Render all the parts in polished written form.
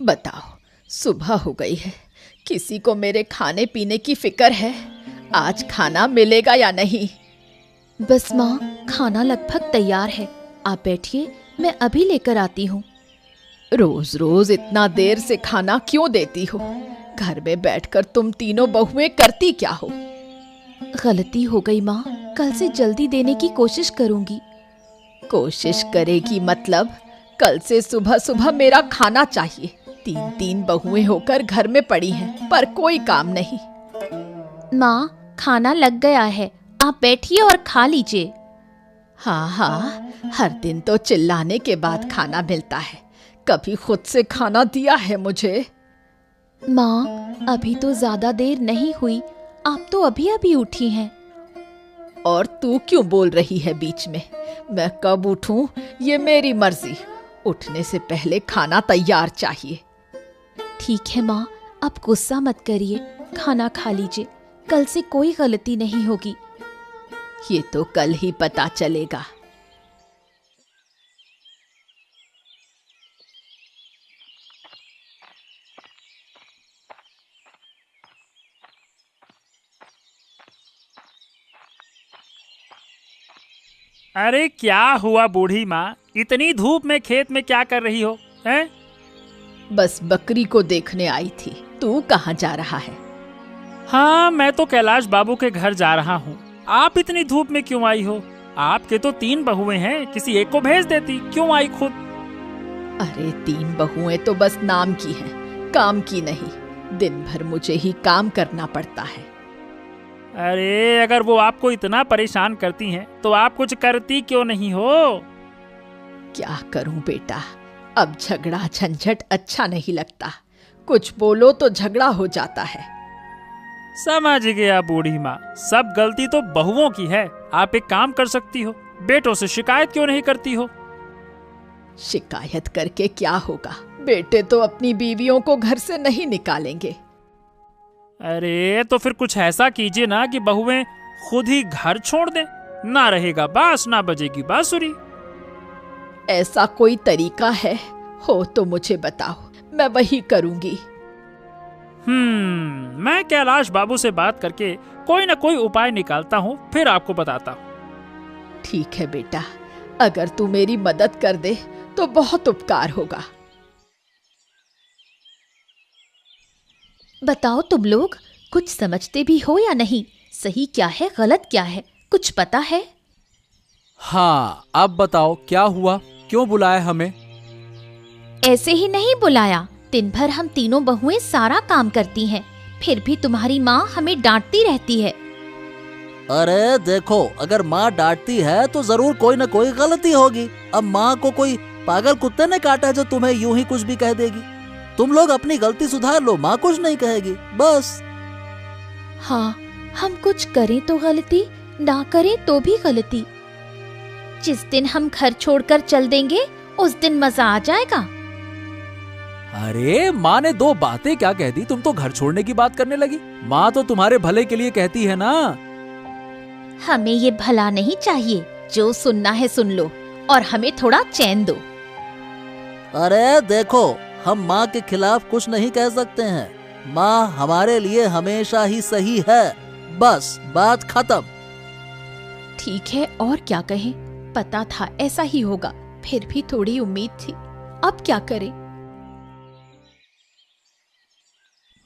बताओ, सुबह हो गई है, किसी को मेरे खाने पीने की फिक्र है? आज खाना मिलेगा या नहीं? बस माँ, खाना लगभग तैयार है, आप बैठिए, मैं अभी लेकर आती हूँ। रोज रोज इतना देर से खाना क्यों देती हो? घर में बैठकर तुम तीनों बहुएं करती क्या हो? गलती हो गई माँ, कल से जल्दी देने की कोशिश करूंगी। कोशिश करेगी मतलब? कल से सुबह सुबह मेरा खाना चाहिए। 3 बहुएं होकर घर में पड़ी हैं, पर कोई काम नहीं। माँ, खाना लग गया है, आप बैठिए और खा लीजिए। हाँ, हर दिन तो चिल्लाने के बाद खाना मिलता है, कभी खुद से खाना दिया है मुझे? माँ, अभी तो ज्यादा देर नहीं हुई, आप तो अभी अभी उठी हैं। और तू क्यों बोल रही है बीच में? मैं कब उठूं ये मेरी मर्जी, उठने से पहले खाना तैयार चाहिए। ठीक है माँ, आप गुस्सा मत करिए, खाना खा लीजिए, कल से कोई गलती नहीं होगी। ये तो कल ही पता चलेगा। अरे क्या हुआ बूढ़ी माँ, इतनी धूप में खेत में क्या कर रही हो हैं? बस बकरी को देखने आई थी। तू कहाँ जा रहा है? हाँ, मैं तो कैलाश बाबू के घर जा रहा हूँ। आप इतनी धूप में क्यों आई हो? आपके तो 3 बहुएं हैं, किसी एक को भेज देती, क्यों आई खुद? अरे 3 बहुएं तो बस नाम की हैं, काम की नहीं। दिन भर मुझे ही काम करना पड़ता है। अरे अगर वो आपको इतना परेशान करती हैं, तो आप कुछ करती क्यों नहीं हो? क्या करूं बेटा, अब झगड़ा झंझट अच्छा नहीं लगता। कुछ बोलो तो झगड़ा हो जाता है। समझ गया बूढ़ी माँ, सब गलती तो बहुओं की है। आप एक काम कर सकती हो, बेटों से शिकायत क्यों नहीं करती हो? शिकायत करके क्या होगा? बेटे तो अपनी बीवियों को घर से नहीं निकालेंगे। अरे तो फिर कुछ ऐसा कीजिए ना कि बहुएं खुद ही घर छोड़ दें। ना रहेगा बांस, ना बजेगी बांसुरी। ऐसा कोई तरीका है? हो तो मुझे बताओ, मैं वही करूंगी। मैं कैलाश बाबू से बात करके कोई ना कोई उपाय निकालता हूँ, फिर आपको बताता हूँ। ठीक है बेटा, अगर तू मेरी मदद कर दे तो बहुत उपकार होगा। बताओ तुम लोग, कुछ समझते भी हो या नहीं? सही क्या है, गलत क्या है, कुछ पता है? हाँ, अब बताओ क्या हुआ, क्यों बुलाया हमें? ऐसे ही नहीं बुलाया, दिन भर हम तीनों बहुएं सारा काम करती हैं, फिर भी तुम्हारी माँ हमें डांटती रहती है। अरे देखो, अगर माँ डांटती है तो जरूर कोई न कोई गलती होगी। अब माँ को कोई पागल कुत्ते ने काटा है जो तुम्हें यूं ही कुछ भी कह देगी? तुम लोग अपनी गलती सुधार लो, माँ कुछ नहीं कहेगी, बस। हाँ, हम कुछ करें तो गलती, ना करें तो भी गलती। जिस दिन हम घर छोड़कर चल देंगे, उस दिन मजा आ जाएगा। अरे माँ ने 2 बातें क्या कह दी, तुम तो घर छोड़ने की बात करने लगी। माँ तो तुम्हारे भले के लिए कहती है ना। हमें ये भला नहीं चाहिए, जो सुनना है सुन लो और हमें थोड़ा चैन दो। अरे देखो, हम माँ के खिलाफ कुछ नहीं कह सकते हैं। माँ हमारे लिए हमेशा ही सही है, बस बात खत्म। ठीक है, और क्या कहें, पता था ऐसा ही होगा, फिर भी थोड़ी उम्मीद थी, अब क्या करें?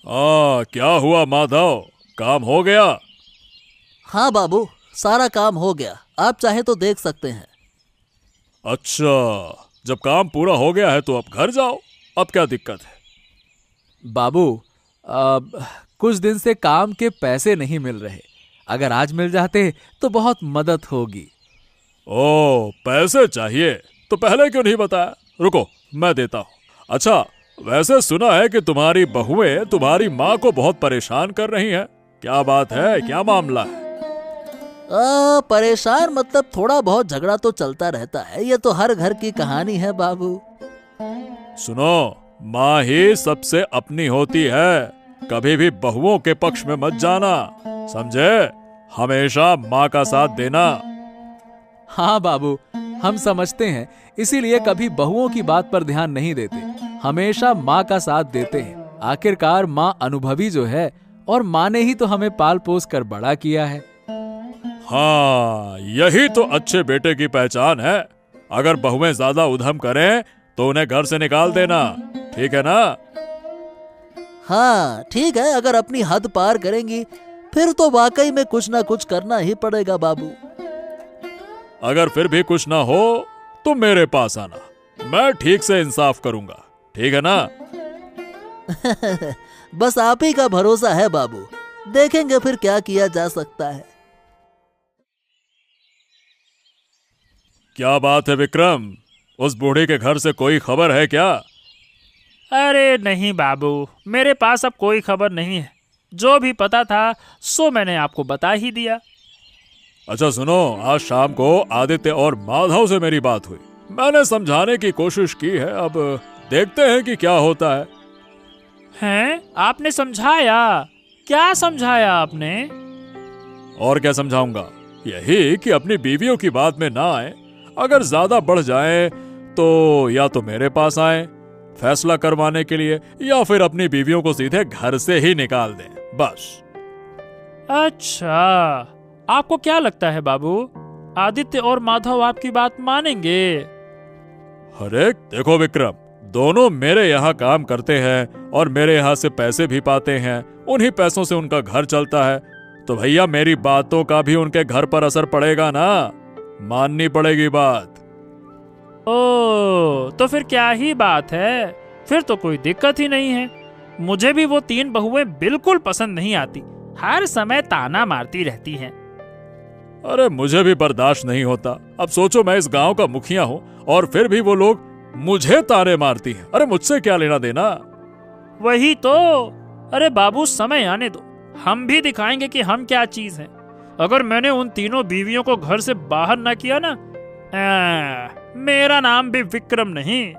क्या हुआ माधव, काम हो गया? हाँ बाबू, सारा काम हो गया, आप चाहे तो देख सकते हैं। अच्छा, जब काम पूरा हो गया है तो अब घर जाओ, अब क्या दिक्कत है? बाबू, कुछ दिन से काम के पैसे नहीं मिल रहे, अगर आज मिल जाते तो बहुत मदद होगी। ओ, पैसे चाहिए तो पहले क्यों नहीं बताया? रुको, मैं देता हूँ। अच्छा, वैसे सुना है कि तुम्हारी बहुएं तुम्हारी माँ को बहुत परेशान कर रही हैं। क्या बात है, क्या मामला है? परेशान मतलब थोड़ा बहुत झगड़ा तो चलता रहता है, ये तो हर घर की कहानी है बाबू। सुनो, माँ ही सबसे अपनी होती है, कभी भी बहुओं के पक्ष में मत जाना, समझे? हमेशा माँ का साथ देना। हाँ बाबू, हम समझते हैं, इसीलिए कभी बहुओं की बात पर ध्यान नहीं देते। हमेशा माँ का साथ देते हैं। आखिरकार माँ अनुभवी जो है, और माँ ने ही तो हमें पाल पोस कर बड़ा किया है। हाँ, यही तो अच्छे बेटे की पहचान है। अगर बहुएं ज्यादा उधम करें तो उन्हें घर से निकाल देना, ठीक है ना? हाँ ठीक है, अगर अपनी हद पार करेंगी फिर तो वाकई में कुछ ना कुछ करना ही पड़ेगा बाबू। अगर फिर भी कुछ ना हो तो मेरे पास आना, मैं ठीक से इंसाफ करूंगा, ठीक है ना? बस आप ही का भरोसा है बाबू, देखेंगे फिर क्या किया जा सकता है। क्या बात है विक्रम, उस बूढ़ी के घर से कोई खबर है क्या? अरे नहीं बाबू, मेरे पास अब कोई खबर नहीं है। जो भी पता था सो मैंने आपको बता ही दिया। अच्छा सुनो, आज शाम को आदित्य और माधव से मेरी बात हुई। मैंने समझाने की कोशिश की है, अब देखते हैं कि क्या होता है। हैं? आपने समझाया? क्या समझाया आपने? और क्या समझाऊंगा, यही कि अपनी बीवियों की बात में ना आए। अगर ज्यादा बढ़ जाए तो या तो मेरे पास आए फैसला करवाने के लिए, या फिर अपनी बीवियों को सीधे घर से ही निकाल दें, बस। अच्छा, आपको क्या लगता है बाबू, आदित्य और माधव आपकी बात मानेंगे? अरे देखो विक्रम, दोनों मेरे यहाँ काम करते हैं और मेरे यहाँ से पैसे भी पाते हैं। उन्हीं पैसों से उनका घर चलता है, तो भैया मेरी बातों का भी उनके घर पर असर पड़ेगा ना, माननी पड़ेगी बात। ओ, तो फिर क्या ही बात है, फिर तो कोई दिक्कत ही नहीं है। मुझे भी वो 3 बहुएं बिल्कुल पसंद नहीं आती, हर समय ताना मारती रहती हैं। अरे मुझे भी बर्दाश्त नहीं होता। अब सोचो मैं इस गांव का मुखिया हूँ और फिर भी वो लोग मुझे ताने मारती हैं। अरे मुझसे क्या लेना देना। वही तो। अरे बाबू समय आने दो, हम भी दिखाएंगे कि हम क्या चीज हैं। अगर मैंने उन तीनों बीवियों को घर से बाहर ना किया ना, मेरा नाम भी विक्रम नहीं।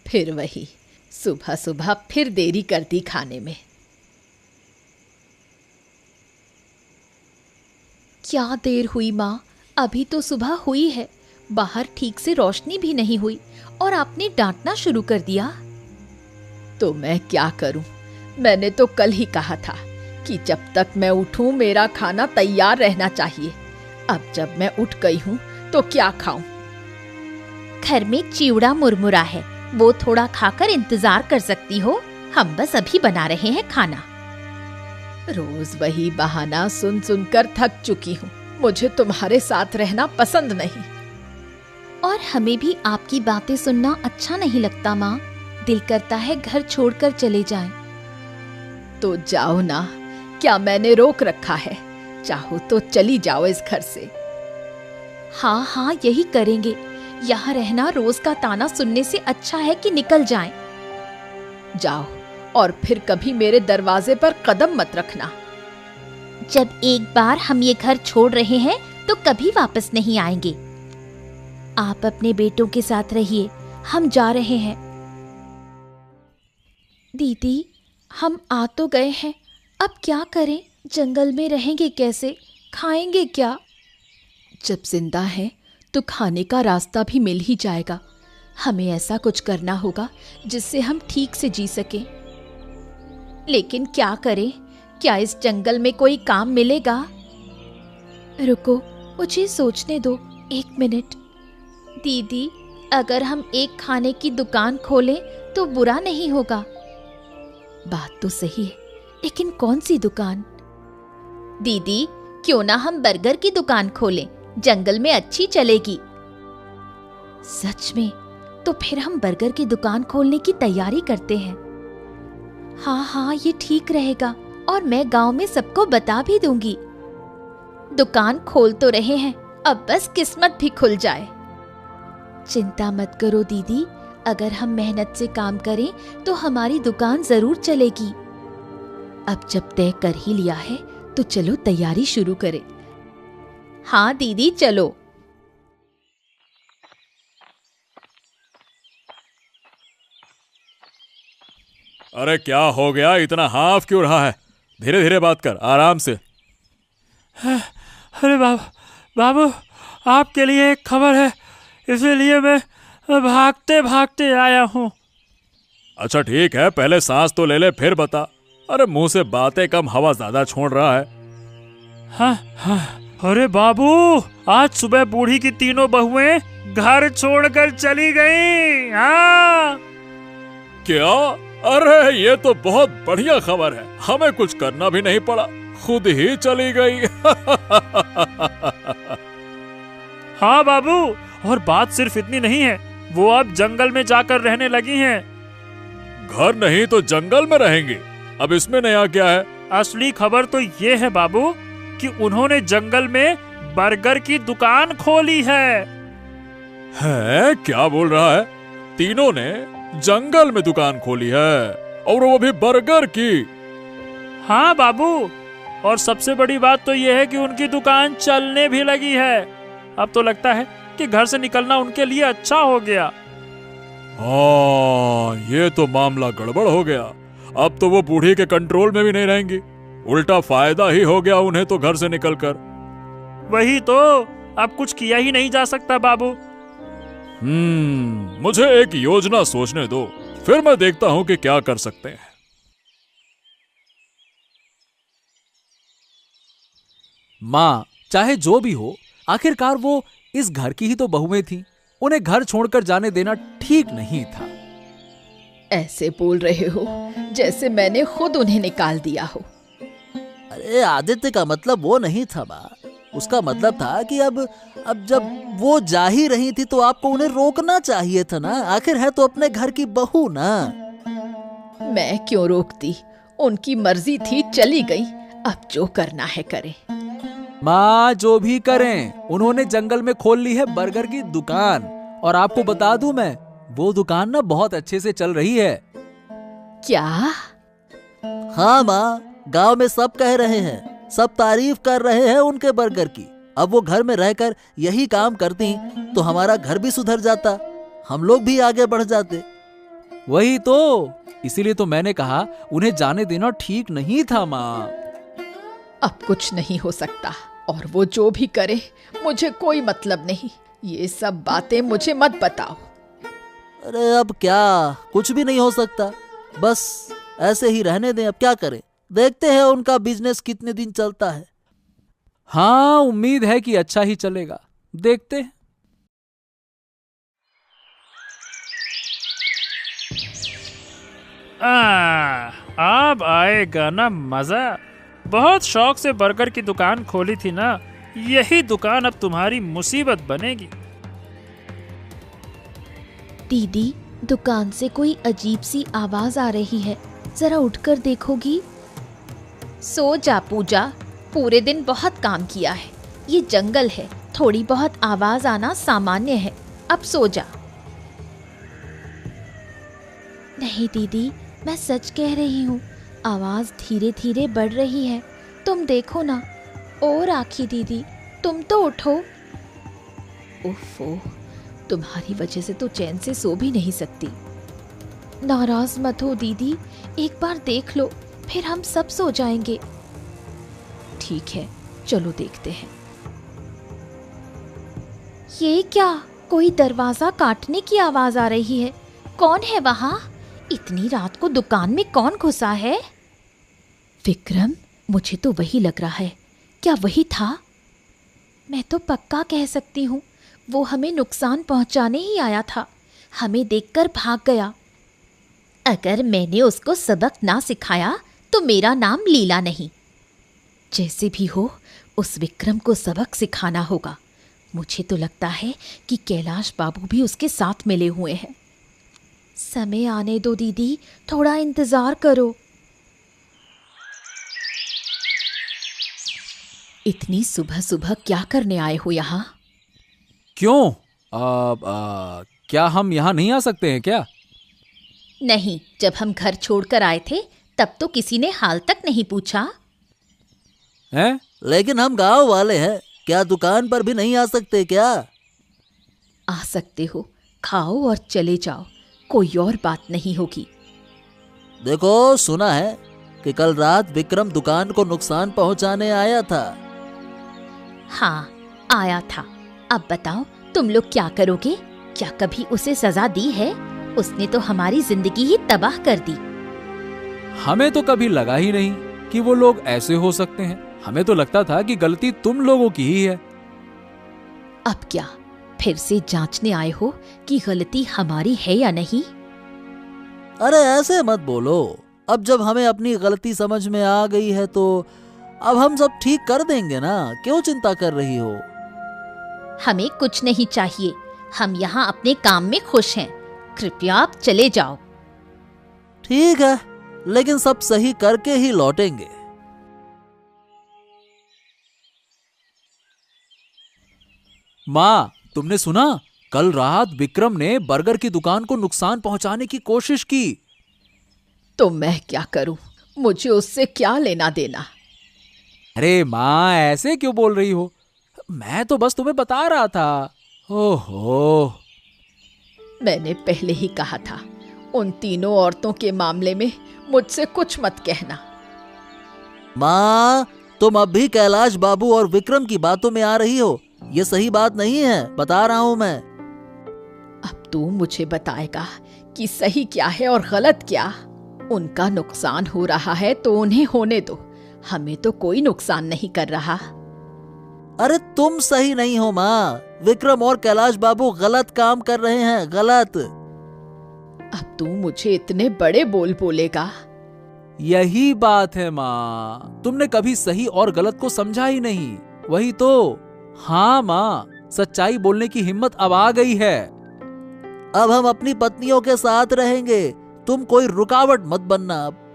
फिर वही सुबह सुबह फिर देरी कर दी खाने में। क्या देर हुई माँ, अभी तो सुबह हुई है, बाहर ठीक से रोशनी भी नहीं हुई और आपने डांटना शुरू कर दिया। तो मैं क्या करूं, मैंने तो कल ही कहा था कि जब तक मैं उठूं मेरा खाना तैयार रहना चाहिए। अब जब मैं उठ गई हूं तो क्या खाऊं? घर में चिवड़ा मुरमुरा है, वो थोड़ा खाकर इंतजार कर सकती हो, हम बस अभी बना रहे हैं खाना। रोज वही बहाना सुन सुनकर थक चुकी हूँ। मुझे तुम्हारे साथ रहना पसंद नहीं। और हमें भी आपकी बातें सुनना अच्छा नहीं लगता माँ, दिल करता है घर छोड़कर चले जाएं। तो जाओ ना, क्या मैंने रोक रखा है? चाहो तो चली जाओ इस घर से। हाँ हाँ यही करेंगे, यहाँ रहना रोज का ताना सुनने से अच्छा है कि निकल जाएं। जाओ, और फिर कभी मेरे दरवाजे पर कदम मत रखना। जब एक बार हम ये घर छोड़ रहे हैं तो कभी वापस नहीं आएंगे। आप अपने बेटों के साथ रहिए, हम जा रहे हैं। दीदी, हम आ तो गए हैं, अब क्या करें? जंगल में रहेंगे कैसे, खाएंगे क्या? जब जिंदा है तो खाने का रास्ता भी मिल ही जाएगा। हमें ऐसा कुछ करना होगा जिससे हम ठीक से जी सकें। लेकिन क्या करें? क्या इस जंगल में कोई काम मिलेगा? रुको, मुझे सोचने दो 1 मिनट। दीदी, अगर हम एक खाने की दुकान खोलें तो बुरा नहीं होगा। बात तो सही है, लेकिन कौन सी दुकान? दीदी, क्यों ना हम बर्गर की दुकान खोलें, जंगल में अच्छी चलेगी। सच में? तो फिर हम बर्गर की दुकान खोलने की तैयारी करते हैं। हाँ हाँ ये ठीक रहेगा, और मैं गांव में सबको बता भी दूंगी। दुकान खोल तो रहे हैं, अब बस किस्मत भी खुल जाए। चिंता मत करो दीदी, अगर हम मेहनत से काम करें तो हमारी दुकान जरूर चलेगी। अब जब तय कर ही लिया है तो चलो तैयारी शुरू करें। हाँ दीदी चलो। अरे क्या हो गया, इतना हाफ क्यों रहा है? धीरे धीरे बात कर, आराम से। अरे बाबू, आपके लिए एक खबर है, इसीलिए मैं भागते भागते आया हूँ। अच्छा ठीक है, पहले सांस तो ले ले फिर बता। अरे मुंह से बातें कम, हवा ज्यादा छोड़ रहा है। हाँ हाँ। अरे बाबू, आज सुबह बूढ़ी की तीनों बहुएं घर छोड़कर चली गईं। हाँ। क्या? अरे ये तो बहुत बढ़िया खबर है, हमें कुछ करना भी नहीं पड़ा, खुद ही चली गई। हाँ बाबू, और बात सिर्फ इतनी नहीं है, वो अब जंगल में जाकर रहने लगी हैं। घर नहीं तो जंगल में रहेंगी, अब इसमें नया क्या है? असली खबर तो ये है बाबू कि उन्होंने जंगल में बर्गर की दुकान खोली है। है? क्या बोल रहा है? तीनों ने जंगल में दुकान खोली है, और वो भी बर्गर की? हाँ बाबू, और सबसे बड़ी बात तो ये है कि उनकी दुकान चलने भी लगी है। अब तो लगता है कि घर से निकलना उनके लिए अच्छा हो गया। हाँ, ये तो मामला गड़बड़ हो गया। अब तो वो बूढ़ी के कंट्रोल में भी नहीं रहेंगी, उल्टा फायदा ही हो गया उन्हें तो घर से निकलकर। वही तो, अब कुछ किया ही नहीं जा सकता बाबू। मुझे एक योजना सोचने दो, फिर मैं देखता हूँ कि क्या कर सकते हैं। माँ, चाहे जो भी हो, आखिरकार वो इस घर की ही तो बहुएं थीं। उन्हें घर छोड़कर जाने देना ठीक नहीं था। ऐसे बोल रहे हो जैसे मैंने खुद उन्हें निकाल दिया हो। अरे आदित्य का मतलब वो नहीं था माँ, उसका मतलब था कि अब जब वो जा ही रही थी तो आपको उन्हें रोकना चाहिए था ना, आखिर है तो अपने घर की बहू ना। मैं क्यों रोकती, उनकी मर्जी थी, चली गई, अब जो करना है करें। माँ, जो भी करें, उन्होंने जंगल में खोल ली है बर्गर की दुकान, और आपको बता दूं मैं, वो दुकान ना बहुत अच्छे से चल रही है। क्या? हाँ माँ, गांव में सब कह रहे हैं, सब तारीफ कर रहे हैं उनके बर्गर की। अब वो घर में रहकर यही काम करती तो हमारा घर भी सुधर जाता, हम लोग भी आगे बढ़ जाते। वही तो, इसीलिए तो मैंने कहा उन्हें जाने देना ठीक नहीं था माँ। अब कुछ नहीं हो सकता, और वो जो भी करे मुझे कोई मतलब नहीं। ये सब बातें मुझे मत बताओ। अरे अब क्या, कुछ भी नहीं हो सकता, बस ऐसे ही रहने दें। अब क्या करें, देखते हैं उनका बिजनेस कितने दिन चलता है। हाँ, उम्मीद है कि अच्छा ही चलेगा, देखते हैं। अब आएगा ना मजा। बहुत शौक से बर्गर की दुकान खोली थी ना, यही दुकान अब तुम्हारी मुसीबत बनेगी। दीदी, दुकान से कोई अजीब सी आवाज आ रही है, जरा उठकर देखोगी? सो जा पूजा, पूरे दिन बहुत काम किया है, ये जंगल है, थोड़ी बहुत आवाज आना सामान्य है, अब सो जा। नहीं दीदी, मैं सच कह रही हूँ, आवाज धीरे धीरे बढ़ रही है, तुम देखो ना। ओ राखी दीदी, तुम तो उठो। उफ़ो, तुम्हारी वजह से तो चैन से सो भी नहीं सकती। नाराज मत हो दीदी, एक बार देख लो, फिर हम सब सो जाएंगे। ठीक है, चलो देखते हैं। ये क्या, कोई दरवाजा काटने की आवाज आ रही है। कौन है वहां? इतनी रात को दुकान में कौन घुसा है? विक्रम, मुझे तो वही लग रहा है। क्या वही था? मैं तो पक्का कह सकती हूँ, वो हमें नुकसान पहुंचाने ही आया था, हमें देखकर भाग गया। अगर मैंने उसको सबक ना सिखाया तो मेरा नाम लीला नहीं। जैसे भी हो, उस विक्रम को सबक सिखाना होगा। मुझे तो लगता है कि कैलाश बाबू भी उसके साथ मिले हुए हैं। समय आने दो दीदी, थोड़ा इंतजार करो। इतनी सुबह सुबह क्या करने आए हो यहाँ? क्यों? क्या हम यहाँ नहीं आ सकते हैं क्या? नहीं, जब हम घर छोड़कर आए थे तब तो किसी ने हाल तक नहीं पूछा। हैं? लेकिन हम गांव वाले हैं, क्या दुकान पर भी नहीं आ सकते क्या? आ सकते हो, खाओ और चले जाओ, कोई और बात नहीं होगी। देखो, सुना है कि कल रात विक्रम दुकान को नुकसान पहुंचाने आया था। हाँ, आया था। अब बताओ, तुम लोग क्या करोगे? क्या कभी उसे सजा दी है? उसने तो हमारी जिंदगी ही तबाह कर दी। हमें तो कभी लगा ही नहीं कि वो लोग ऐसे हो सकते हैं। हमें तो लगता था कि गलती तुम लोगों की ही है। अब क्या फिर से जांचने आए हो कि गलती हमारी है या नहीं? अरे ऐसे मत बोलो। अब जब हमें अपनी गलती समझ में आ गई है तो अब हम सब ठीक कर देंगे ना। क्यों चिंता कर रही हो? हमें कुछ नहीं चाहिए। हम यहाँ अपने काम में खुश हैं। कृपया आप चले जाओ। ठीक है, लेकिन सब सही करके ही लौटेंगे। माँ, तुमने सुना? कल रात विक्रम ने बर्गर की दुकान को नुकसान पहुंचाने की कोशिश की। तो मैं क्या करूं? मुझे उससे क्या लेना देना? अरे माँ, ऐसे क्यों बोल रही हो? मैं तो बस तुम्हें बता रहा था। ओहो, मैंने पहले ही कहा था, उन तीनों औरतों के मामले में मुझसे कुछ मत कहना। माँ, तुम अब भी कैलाश बाबू और विक्रम की बातों में आ रही हो। ये सही बात नहीं है, बता रहा हूं मैं। अब तू मुझे बताएगा कि सही क्या है और गलत क्या? उनका नुकसान हो रहा है तो उन्हें होने दो। हमें तो कोई नुकसान नहीं कर रहा। अरे तुम सही नहीं हो माँ। विक्रम और कैलाश बाबू गलत काम कर रहे हैं, गलत। अब तू मुझे इतने बड़े बोल बोलेगा? यही बात है माँ, तुमने कभी सही और गलत को समझा ही नहीं। वही तो। हाँ माँ, सच्चाई बोलने की हिम्मत अब आ गई है। अब हम अपनी पत्नियों के साथ रहेंगे। तुम कोई रुकावट मत बनना अब।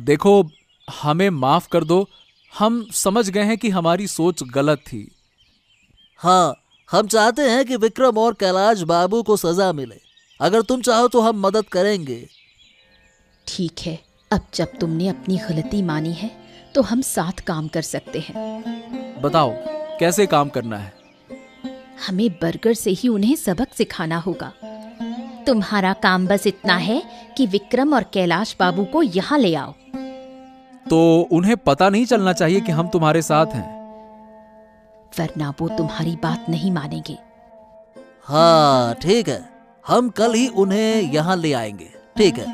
देखो, हमें माफ कर दो। हम समझ गए हैं कि हमारी सोच गलत थी। हाँ, हम चाहते हैं कि विक्रम और कैलाश बाबू को सजा मिले। अगर तुम चाहो तो हम मदद करेंगे। ठीक है, अब जब तुमने अपनी गलती मानी है तो हम साथ काम कर सकते हैं। बताओ कैसे काम करना है? हमें बर्गर से ही उन्हें सबक सिखाना होगा। तुम्हारा काम बस इतना है कि विक्रम और कैलाश बाबू को यहाँ ले आओ। तो उन्हें पता नहीं चलना चाहिए कि हम तुम्हारे साथ हैं, वरना वो तुम्हारी बात नहीं मानेंगे। हाँ ठीक है, हम कल ही उन्हें यहाँ ले आएंगे। ठीक है।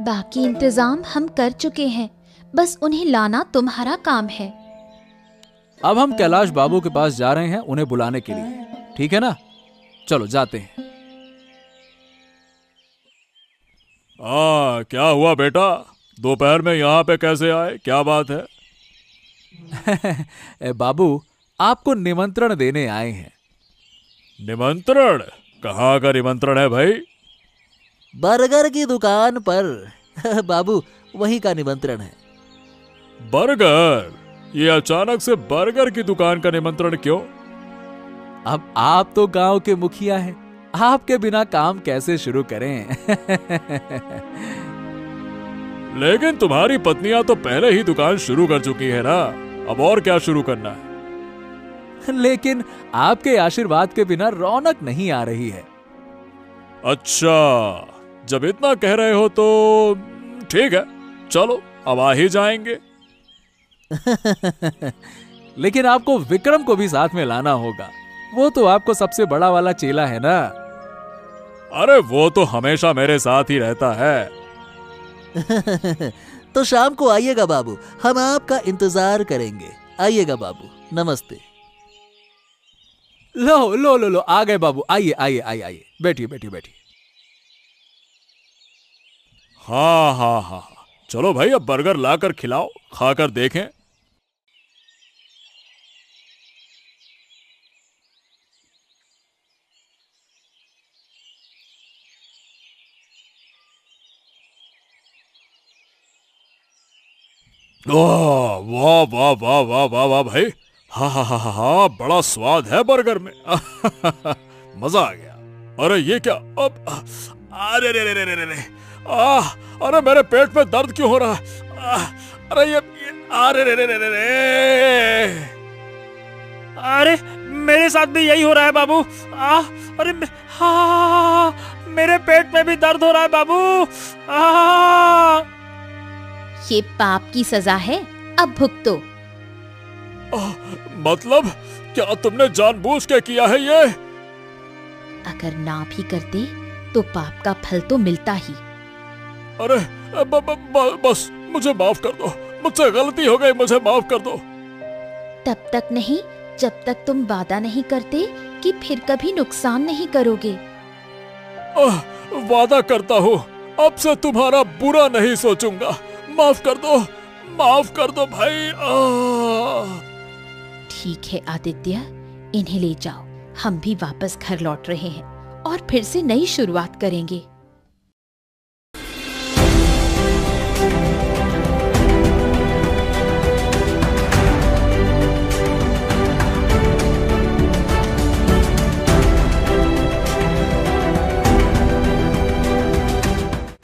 बाकी इंतजाम हम कर चुके हैं, बस उन्हें लाना तुम्हारा काम है। अब हम कैलाश बाबू के पास जा रहे हैं उन्हें बुलाने के लिए। ठीक है ना? चलो जाते हैं। क्या हुआ बेटा? दोपहर में यहाँ पे कैसे आए? क्या बात है? बाबू, आपको निमंत्रण देने आए हैं। निमंत्रण? कहाँ का निमंत्रण है भाई? बर्गर की दुकान पर। बाबू, वही का निमंत्रण है। बर्गर? ये अचानक से बर्गर की दुकान का निमंत्रण क्यों? अब आप तो गांव के मुखिया हैं, आपके बिना काम कैसे शुरू करें? लेकिन तुम्हारी पत्नियां तो पहले ही दुकान शुरू कर चुकी है ना, अब और क्या शुरू करना है? लेकिन आपके आशीर्वाद के बिना रौनक नहीं आ रही है। अच्छा, जब इतना कह रहे हो तो ठीक है, चलो अब आ ही जाएंगे। लेकिन आपको विक्रम को भी साथ में लाना होगा। वो तो आपको सबसे बड़ा वाला चेला है ना। अरे वो तो हमेशा मेरे साथ ही रहता है। तो शाम को आइएगा बाबू, हम आपका इंतजार करेंगे। आइएगा बाबू, नमस्ते। लो लो लो लो, आ गए बाबू। आइए आइए आइए आइए, बैठिए बैठिए बैठिए। हाँ हाँ हाँ, चलो भाई अब बर्गर लाकर खिलाओ, खाकर देखें। वाह वाह वाह वाह वाह वाह वाह भाई, हाँ हाँ हाँ हाँ, बड़ा स्वाद है बर्गर में। मजा आ गया। अरे ये क्या? अब अरे रे रे रे रे रे, अरे मेरे पेट में दर्द क्यों हो रहा है? अरे ये अरे रे रे रे रे। अरे मेरे साथ भी यही हो रहा है बाबू। अरे हाँ, मेरे पेट में भी दर्द हो रहा है बाबू। ये पाप की सजा है, अब भुगतो। मतलब क्या तुमने जानबूझ के किया है ये? अगर ना भी करते तो पाप का फल तो मिलता ही। अरे बस मुझे माफ कर दो, मुझसे गलती हो गई, मुझे माफ कर दो। तब तक नहीं जब तक तुम वादा नहीं करते कि फिर कभी नुकसान नहीं करोगे। वादा करता हूँ, अब से तुम्हारा बुरा नहीं सोचूंगा। माफ कर दो भाई। ठीक है आदित्य, इन्हें ले जाओ। हम भी वापस घर लौट रहे हैं और फिर से नई शुरुआत करेंगे।